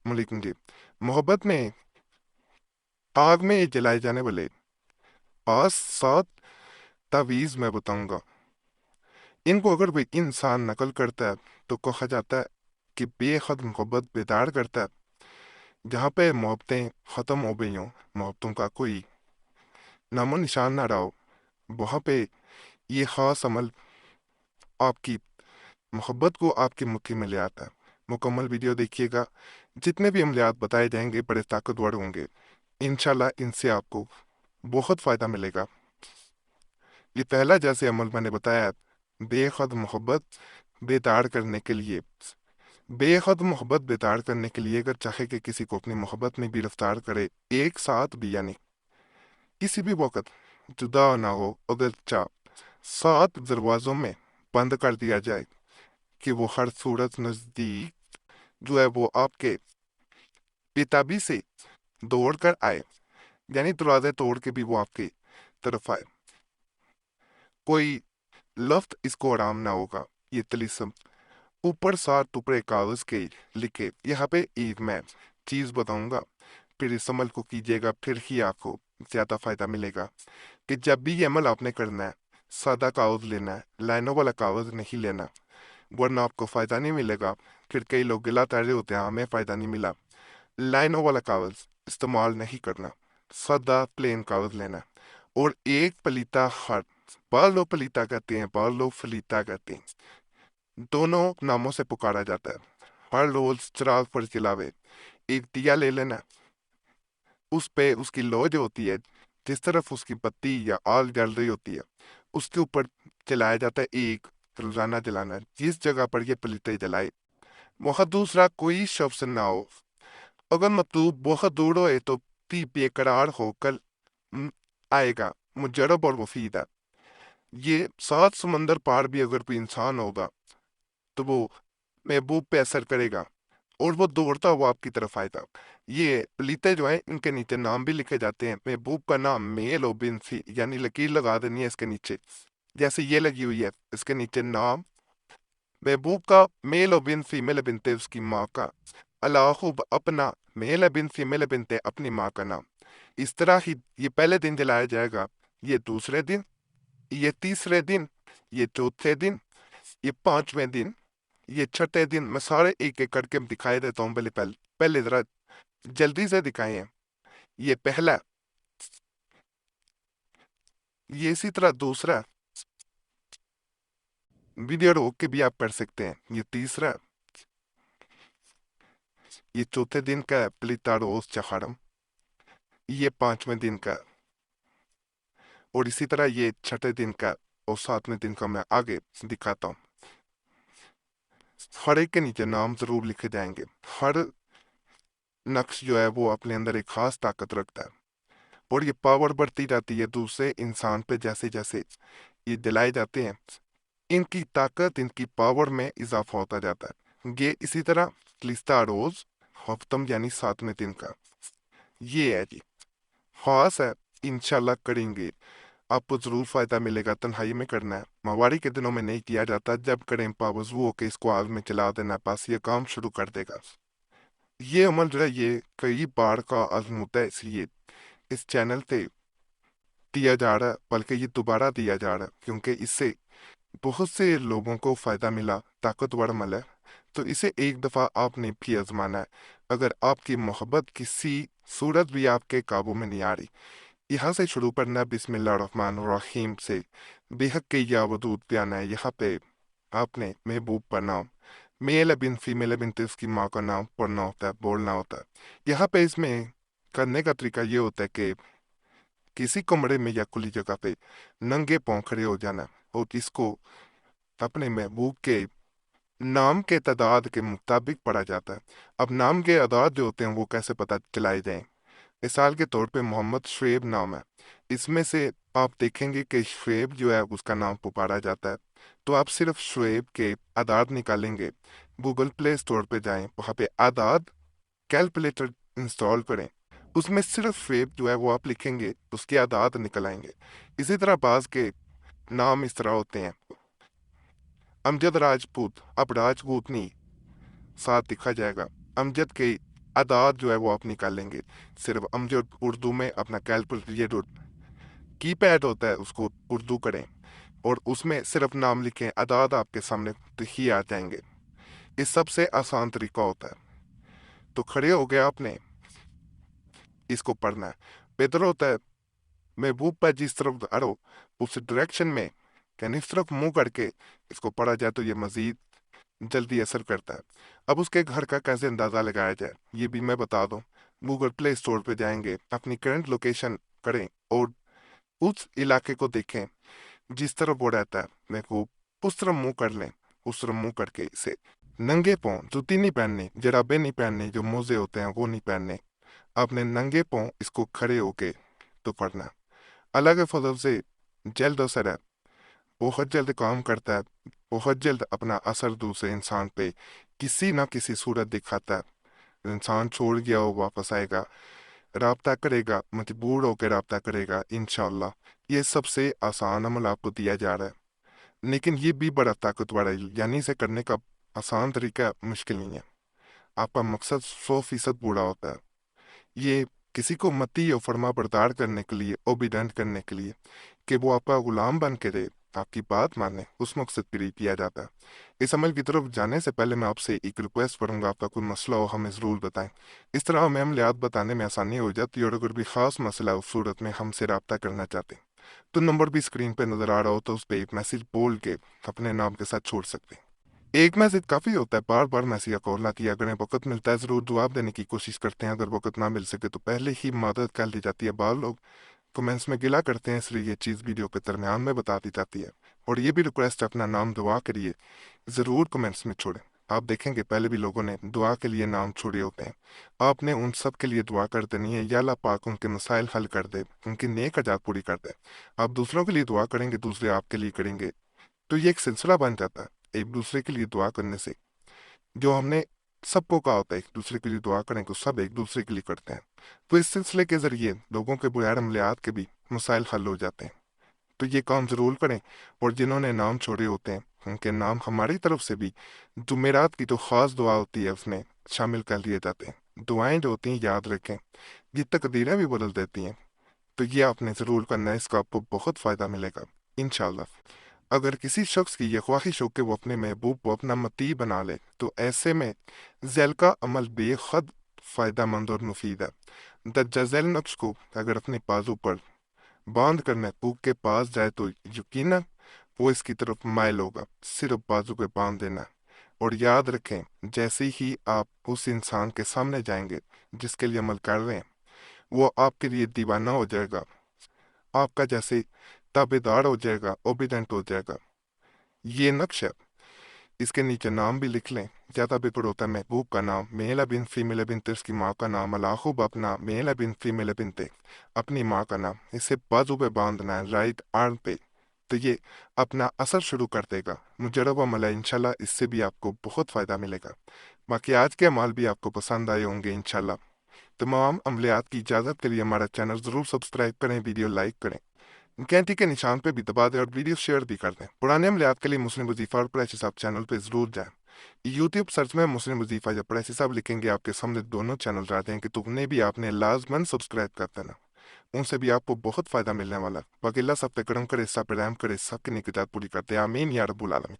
मलिकन जी, मोहब्बत में आग में जलाए जाने वाले पांच सात तावीज मैं बताऊंगा। इनको अगर कोई इंसान नकल करता है तो कहा जाता है कि बेहद मोहब्बत बेदार करता है। जहाँ पे मोहब्बतें ख़त्म हो गई हों, मोहब्बतों का कोई नामो निशान ना रहा हो, वहाँ पे ये ख़ास अमल आपकी मोहब्बत को आपकी मुट्ठी में ले आता है। मुकम्मल वीडियो देखिएगा, जितने भी अमलियात बताए जाएंगे बड़े ताकतवर होंगे। इंशाल्लाह इनसे आपको बहुत फ़ायदा मिलेगा। ये पहला जैसे अमल मैंने बताया, बेहद मोहब्बत बेदार करने के लिए। बेहद मोहब्बत बेदार करने के लिए अगर चाहे कि किसी को अपनी मोहब्बत में गिरफ्तार करे, एक साथ भी यानी किसी भी वक्त जुदा ना हो, अगर चाह सात दरवाजों में बंद कर दिया जाए कि वो हर सूरत नजदीक जो है वो आपके बेताबी से दौड़ कर आए, यानी दरवाजे तोड़ के भी वो आपकी तरफ आए। कोई लफ्ज इसको आराम ना होगा। ये तिलिस्म ऊपर सात टुकड़े कागज के लिखे। यहाँ पे एक मैं चीज बताऊंगा, फिर इस अमल को कीजिएगा, फिर ही आपको ज्यादा फायदा मिलेगा। कि जब भी ये अमल आपने करना है, सादा कागज लेना है, लाइनों वाला कागज नहीं लेना, वरना आपको फायदा नहीं मिलेगा। फिर कई लोग गिला तारे होते हैं, हमें फायदा नहीं मिला। लाइनों वाला कागज इस्तेमाल नहीं करना, सादा प्लेन कागज लेना। और एक पलीता हर, बाल लोग पलीता कहते हैं, बाल लोग फलीता कहते हैं, दोनों नामों से पुकारा जाता है। हर रोज चिराग पर जलावे, एक दिया ले लेना, उस पे उसकी लौ जो होती है, जिस तरफ उसकी बत्ती या आग जल रही होती है, उसके ऊपर जलाया जाता है। एक रोजाना जलाना है। जिस जगह पर ये पलीते जलाए वहां दूसरा कोई शख्स ना हो। अगर मतलूब बहुत दूर होए तो भी बेकरार होकर आएगा, मुजरब और मुफीद है। ये सात समंदर पार भी अगर कोई इंसान होगा तो वो महबूब पे असर करेगा और वो दौड़ता हुआ आपकी तरफ आएगा। ये पलीते जो है, इनके नीचे नाम भी लिखे जाते हैं। महबूब का नाम मेल और बिनसी, यानी लकीर लगा देनी है इसके नीचे, जैसे ये लगी हुई है, इसके नीचे नाम महबूब का, मेल और बिन फीमेल बिनते उसकी माँ का, अलाहुब अपना, मेल बिन फीमेल बिनते अपनी माँ का नाम। इस तरह ही ये पहले दिन जलाया जाएगा, ये दूसरे दिन, ये तीसरे दिन, ये चौथे दिन, ये पांचवें दिन, ये छठे दिन। मैं सारे एक एक करके दिखाई देता हूँ। पहले पहले पहले जरा जल्दी से दिखाए हैं। ये पहला, ये इसी तरह दूसरा, वीडियो रोक के भी आप कर सकते हैं। ये तीसरा, ये चौथे दिन का प्लितारोस चहारम, ये पांचवें दिन का, और इसी तरह ये छठे दिन का और सातवें दिन का मैं आगे दिखाता हूँ। हर एक के नीचे नाम जरूर लिखे जाएंगे। हर नक्श जो है वो अपने अंदर एक खास ताकत रखता है और ये पावर बढ़ती जाती है दूसरे इंसान पे जैसे जैसे ये दिलाए जाते हैं। इनकी ताकत, इनकी पावर में इजाफा होता जाता है। ये इसी तरह लिस्ता रोज हफ्तम यानी सातवें दिन का ये है जी, खास है। इंशाल्लाह करेंगे, आपको जरूर फायदा मिलेगा। तन्हाई में करना है, माहवारी के दिनों में नहीं किया जाता। जब करें पावजू होके इसको आग में चला देना, बस ये काम शुरू कर देगा। ये अमल जो है ये कई बार का अज़्म होता है, इसलिए इस चैनल पे दिया जा रहा है, बल्कि ये दोबारा दिया जा रहा है क्योंकि इससे बहुत से लोगों को फायदा मिला। ताकतवर अमल है, तो इसे एक दफा आपने भी आजमाना है। अगर आपकी मोहब्बत किसी सूरत भी आपके काबू में नहीं आ रही, यहाँ से शुरू करना बिस्मिल्लाहिर्रहमानिर्रहीम से। बेहक के या वदूद पे आना है। यहाँ पे आपने महबूब का नाम, मेल बिन फीमेल बिन तो उसकी माँ का नाम पढ़ना होता है, बोलना होता है। यहाँ पे इसमें करने का तरीका ये होता है कि किसी कमरे में या खुली जगह पे नंगे पाँव खड़े हो जाना और इसको अपने महबूब के नाम के तादाद के मुताबिक पढ़ा जाता है। अब नाम के अदाद जो होते हैं वो कैसे पता चलाए जाएं? मिसाल के तौर पे मोहम्मद शुएब नाम है, इसमें से आप देखेंगे कि शुएब जो है उसका नाम पुकारा जाता है। तो आप सिर्फ शुएब के आदाद निकालेंगे, गूगल प्ले स्टोर पे जाएं, वहाँ पे आदाद कैलकुलेटर इंस्टॉल करें, उसमें सिर्फ शुएब जो है वो आप लिखेंगे, उसके आदाद निकल आएंगे। इसी तरह बाज के नाम इस तरह होते हैं, अमजद राजपूत, अब राजपूत नहीं साथ लिखा जाएगा। अमजद के अदाद जो है वो आप निकालेंगे। सिर्फ हम जो उर्दू में अपना कैलकुलेटर ये जो की पैड होता है उसको उर्दू करें और उसमें सिर्फ नाम लिखें, अदाद आपके सामने ही आ जाएंगे। इस सबसे आसान तरीका होता है। तो खड़े हो गए आपने इसको पढ़ना है। बेहतर होता है महबूब पर जिस तरफ अड़ो उस डायरेक्शन में यानी इस तरफ मुंह करके इसको पढ़ा जाए तो ये मजीद जल्दी असर करता है। अब उसके घर का कैसे अंदाज़ा लगाया जाए ये भी मैं बता दूं। गूगल प्ले स्टोर पे जाएंगे, अपनी करंट लोकेशन करें और उस इलाके को देखें जिस तरफ वो रहता है। महबूब उस तरफ मुंह कर लें, उस तरफ मुंह करके इसे नंगे पाँव, जूती नहीं पहननी, जराबे नहीं पहनने, जो मोजे होते हैं वो नहीं पहनने, आपने नंगे पाँव इसको खड़े होके तो पढ़ना। अलग फजल से जल्द असर है, बहुत जल्द काम करता है, बहुत जल्द अपना असर दूसरे इंसान पे किसी ना किसी सूरत दिखाता है। इंसान छोड़ गया हो वापस आएगा, राब्ता करेगा, मजबूर होकर राब्ता करेगा इंशाल्लाह। ये सबसे आसान अमल आपको दिया जा रहा है, लेकिन ये भी बड़ा ताकतवर है, यानी इसे करने का आसान तरीका मुश्किल नहीं है। आपका मकसद 100% पूरा होता है। ये किसी को मती और फर्मा बरदार करने के लिए, ओबीडेंट करने के लिए, कि वो आपका गुलाम बन के रहे, आपकी बात माने, उस मकसद के लिए किया जाता है। इस अमल की तरफ जाने से पहले मैं आपसे एक रिक्वेस्ट करूंगा, आपका कोई मसला हो हमें ज़रूर बताएं। इस तरह हमें अमलियात बताने में आसानी हो जाती है, और अगर भी ख़ास मसला उस सूरत में हमसे रब्ता करना चाहते हैं तो नंबर भी स्क्रीन पे नज़र आ रहा हो, तो उस पर एक मैसेज बोल के अपने नाम के साथ छोड़ सकते हैं। एक मैसेज काफ़ी होता है, बार बार मैसेज का कॉल ना किया करें। वक्त मिलता है ज़रूर जवाब देने की कोशिश करते हैं, अगर वक्त ना मिल सके तो पहले ही मदद कर ली जाती है। बार लोग कमेंट्स में गिला करते हैं, इसलिए ये चीज़ वीडियो के दरमियान में बता दी जाती है। और ये भी रिक्वेस्ट है, अपना नाम दुआ करिए ज़रूर कमेंट्स में छोड़ें। आप देखेंगे पहले भी लोगों ने दुआ के लिए नाम छोड़े होते हैं। आपने उन सब के लिए दुआ कर देनी है, या अल्लाह पाक उनके मसाइल हल कर दे, उनकी नेक हजात पूरी कर दे। आप दूसरों के लिए दुआ करेंगे, दूसरे आपके लिए करेंगे, तो ये एक सिलसिला बन जाता है एक दूसरे के लिए दुआ करने से। जो हमने सबको कहा होता है एक दूसरे के लिए दुआ करें, तो सब एक दूसरे के लिए करते हैं। तो इस सिलसिले के जरिए लोगों के बगैर अमलियात के भी मसाइल हल हो जाते हैं। तो ये काम ज़रूर करें। और जिन्होंने नाम छोड़े होते हैं उनके नाम हमारी तरफ से भी जुमेरात की जो ख़ास दुआ होती है उसमें शामिल कर लिए जाते हैं। दुआएं जो होती हैं याद रखें, ये तकदीरें भी बदल देती हैं। तो ये आपने ज़रूर करना है, इसका आपको बहुत फ़ायदा मिलेगा इंशाल्लाह। अगर किसी शख्स की यह ख्वाहिश हो कि वो अपने महबूब को अपना मती बना ले, तो ऐसे में ज़ैल का अमल बेहद फ़ायदेमंद और मुफीद है। दज्जा ज़ैल नक्श को अगर अपने बाजू पर बांध कर महबूब के पास जाए तो यकीनन वो इसकी तरफ माइल होगा। सिर्फ बाजू पे बांध देना है। और याद रखें, जैसे ही आप उस इंसान के सामने जाएंगे जिसके लिए अमल कर रहे हैं, वो आपके लिए दीवाना हो जाएगा, आपका जैसे ताबेदार हो जाएगा, ओबीडेंट हो जाएगा। ये नक्श है, इसके नीचे नाम भी लिख लें। ज़्यादा बेहतर होता है महबूब का नाम, मेल बिन फीमेल बिन इसकी माँ का नाम, अलाखुब अपना मेल बिन फीमेल बिन अपनी माँ का नाम। इसे बाजू पे बांधना है, राइट आर्म पे। तो ये अपना असर शुरू कर देगा। मुजरब अमल है इंशाल्लाह, इससे भी आपको बहुत फ़ायदा मिलेगा। बाकी आज के अमाल भी आपको पसंद आए होंगे इंशाल्लाह। तमाम अमलियात की इजाज़त के लिए हमारा चैनल ज़रूर सब्सक्राइब करें, वीडियो लाइक करें, घंटी के निशान पे भी दबा दें और वीडियो शेयर भी कर दें। पुराने अमलियात के लिए मुस्लिम वजीफ़ा और प्रेसी साहब चैनल पे ज़रूर जाएं। यूट्यूब सर्च में मुस्लिम वजीफ़ा या प्रेसी साहब लिखेंगे, आपके सामने दोनों चैनल आ जाएंगे, तो उन्हें भी आपने लाजमन सब्सक्राइब कर देना। उनसे भी आपको बहुत फ़ायदा मिलने वाला। बाकी अल्लाह सब पे करम करे, सब पे रहम करे, सबकी निकजात पूरी करते। आमीन या रब्बुल आलमीन।